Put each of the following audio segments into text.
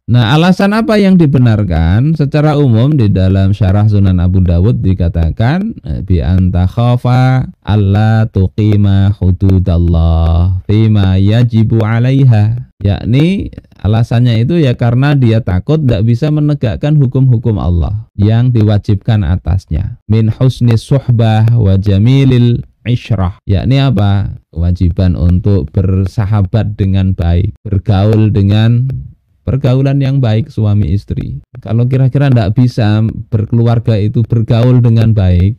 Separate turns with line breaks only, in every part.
Nah, alasan apa yang dibenarkan? Secara umum di dalam Syarah Sunan Abu Dawud dikatakan bi anta khafa alla tuqima hududallah fima yajibu 'alaiha. Yakni alasannya itu ya karena dia takut tidak bisa menegakkan hukum-hukum Allah yang diwajibkan atasnya. Min husni suhbah wa jamilil isyrah, yakni apa? Kewajiban untuk bersahabat dengan baik, bergaul dengan pergaulan yang baik suami istri. Kalau kira-kira tidak bisa berkeluarga itu bergaul dengan baik,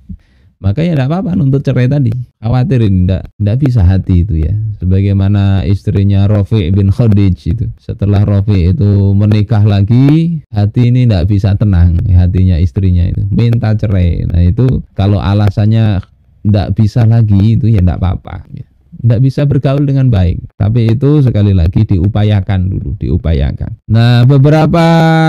maka ya tidak apa-apa nuntut cerai tadi. Khawatirin tidak bisa hati itu ya. Sebagaimana istrinya Rafi' bin Khadij itu. Setelah Rafi' itu menikah lagi, hati ini tidak bisa tenang, hatinya istrinya itu. Minta cerai. Nah itu kalau alasannya tidak bisa lagi itu ya tidak apa-apa. Tidak bisa bergaul dengan baik. Tapi itu sekali lagi diupayakan dulu, diupayakan. Nah, beberapa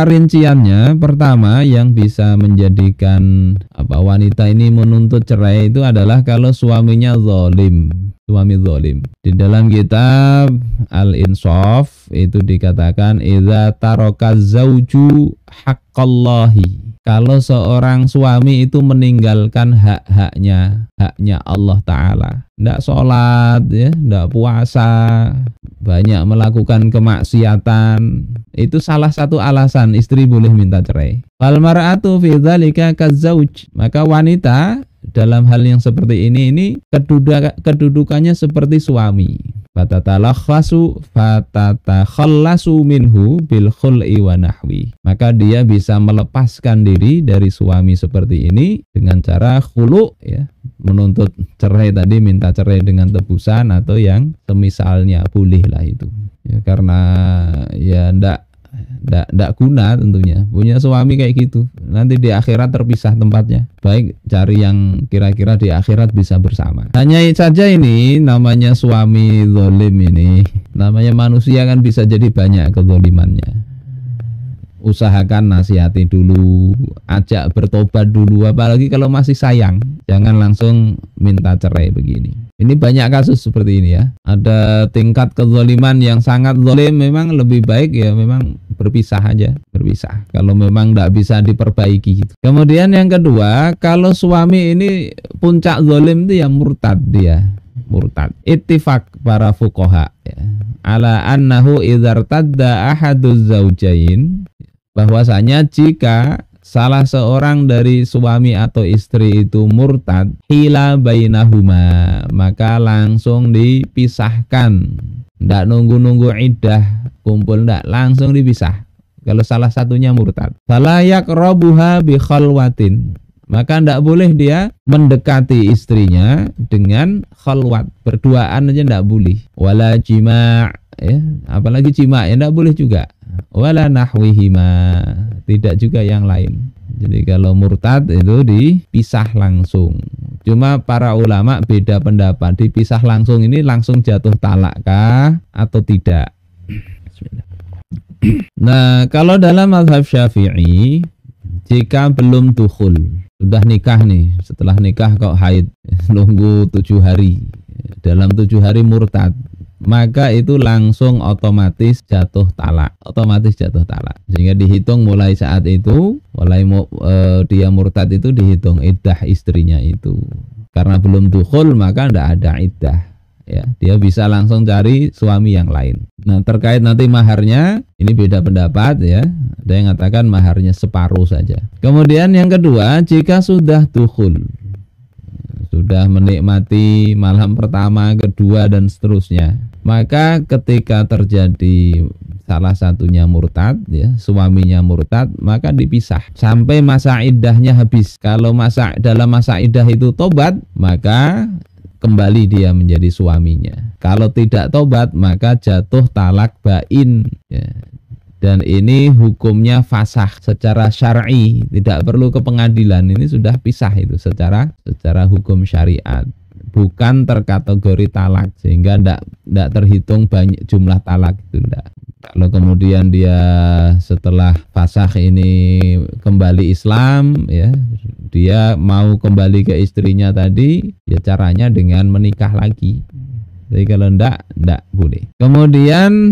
rinciannya, pertama yang bisa menjadikan wanita ini menuntut cerai itu adalah kalau suaminya zalim, suami zalim. Di dalam kitab Al-Insaf itu dikatakan idza taraka zauju haqqallahi. Kalau seorang suami itu meninggalkan haknya Allah Ta'ala, tidak sholat, ya, tidak puasa, banyak melakukan kemaksiatan, itu salah satu alasan istri boleh minta cerai. Fal mar'atu fi dzalika kazzauj, maka wanita dalam hal yang seperti ini kedudukannya seperti suami. Fatatakhallasu minhu bil khul'i wa nahwi. Maka dia bisa melepaskan diri dari suami seperti ini dengan cara khulu, ya, menuntut cerai tadi, minta cerai dengan tebusan atau yang semisalnya, bolehlah itu. Ya, karena ya ndak guna tentunya punya suami kayak gitu, nanti di akhirat terpisah tempatnya. Baik cari yang kira-kira di akhirat bisa bersama. Hanya saja ini namanya suami zalim ini, namanya manusia kan bisa jadi banyak kezalimannya. Usahakan nasihati dulu, ajak bertobat dulu, apalagi kalau masih sayang, jangan langsung minta cerai begini. Ini banyak kasus seperti ini ya. Ada tingkat kezaliman yang sangat zalim, memang lebih baik ya memang berpisah aja, berpisah. Kalau memang tidak bisa diperbaiki gitu. Kemudian yang kedua, kalau suami ini puncak zalim itu yang murtad dia. Murtad. Ittifaq para fuqaha ya. Ala annahu idzartadda ahaduz zaujain, bahwasanya jika salah seorang dari suami atau istri itu murtad, hila bainahuma, maka langsung dipisahkan. Ndak nunggu-nunggu iddah kumpul, ndak, langsung dipisah. Kalau salah satunya murtad, fala yaqrabuha bi khalwatin, maka ndak boleh dia mendekati istrinya dengan khalwat, berduaan aja ndak boleh. Wala jima', ya, apalagi jima' ya ndak boleh juga. Wala nahwihima, tidak juga yang lain. Jadi kalau murtad itu dipisah langsung. Cuma para ulama beda pendapat, dipisah langsung ini langsung jatuh talak kah atau tidak. Nah, kalau dalam mazhab Syafi'i, jika belum dukhul, sudah nikah nih, setelah nikah kok haid, nunggu 7 hari, dalam 7 hari murtad, maka itu langsung otomatis jatuh talak, sehingga dihitung mulai saat itu, mulai dia murtad itu dihitung iddah istrinya itu. Karena belum dukhul maka tidak ada iddah, ya, dia bisa langsung cari suami yang lain. Nah, terkait nanti maharnya ini beda pendapat ya, ada yang mengatakan maharnya separuh saja. Kemudian yang kedua, jika sudah dukhul, sudah menikmati malam pertama, kedua dan seterusnya, maka ketika terjadi salah satunya murtad, ya, suaminya murtad, maka dipisah sampai masa iddahnya habis. Kalau dalam masa iddah itu tobat, maka kembali dia menjadi suaminya. Kalau tidak tobat, maka jatuh talak bain, ya. Dan ini hukumnya fasah secara syar'i, tidak perlu ke pengadilan, ini sudah pisah itu secara hukum syariat, bukan terkategori talak, sehingga tidak terhitung banyak jumlah talak itu tidak. Kalau kemudian dia setelah fasah ini kembali Islam, ya, dia mau kembali ke istrinya tadi, ya caranya dengan menikah lagi. Jadi kalau tidak boleh. Kemudian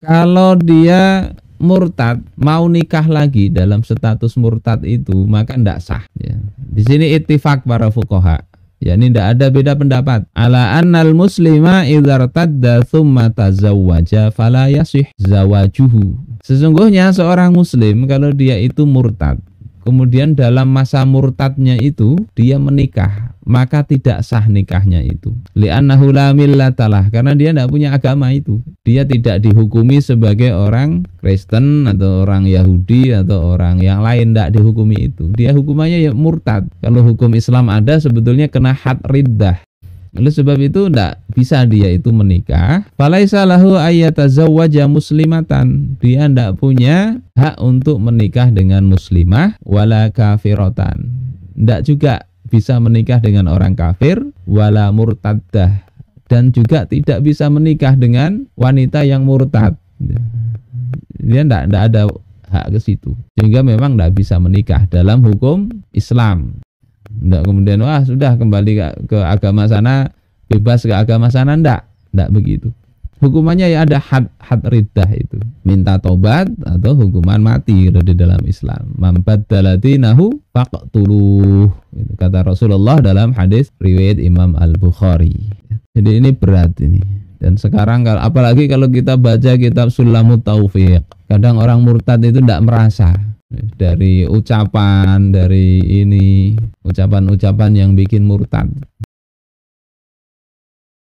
kalau dia murtad mau nikah lagi dalam status murtad itu maka tidak sah ya. Di sini ittifaq para fuqaha, ya ini tidak ada beda pendapat. Ala annal muslima idza irtadda tsumma tazawwaja fala yasih zawajuhu. Sesungguhnya seorang muslim kalau dia itu murtad, kemudian dalam masa murtadnya itu dia menikah, maka tidak sah nikahnya itu. Li'annahu la millatalah, karena dia tidak punya agama itu. Dia tidak dihukumi sebagai orang Kristen atau orang Yahudi atau orang yang lain, tidak dihukumi itu. Dia hukumannya ya murtad. Kalau hukum Islam ada sebetulnya kena had riddah. Oleh sebab itu tidak bisa dia itu menikah. Falaisa lahu ayyatazawwaja muslimatan. Dia tidak punya hak untuk menikah dengan muslimah wala kafiratan. Tidak juga bisa menikah dengan orang kafir wala murtaddah, dan juga tidak bisa menikah dengan wanita yang murtad. Dia tidak ada hak ke situ. Sehingga memang tidak bisa menikah dalam hukum Islam. Enggak kemudian wah sudah kembali ke agama sana, bebas ke agama sana, enggak begitu. Hukumannya ya ada had riddah itu, minta tobat atau hukuman mati di dalam Islam. Man baddala dinahu faqtuluh, kata Rasulullah dalam hadis riwayat Imam Al-Bukhari. Jadi ini berat ini. Dan sekarang apalagi kalau kita baca kitab Sulamut Taufiq, kadang orang murtad itu tidak merasa. Dari ucapan, dari ini ucapan-ucapan yang bikin murtad.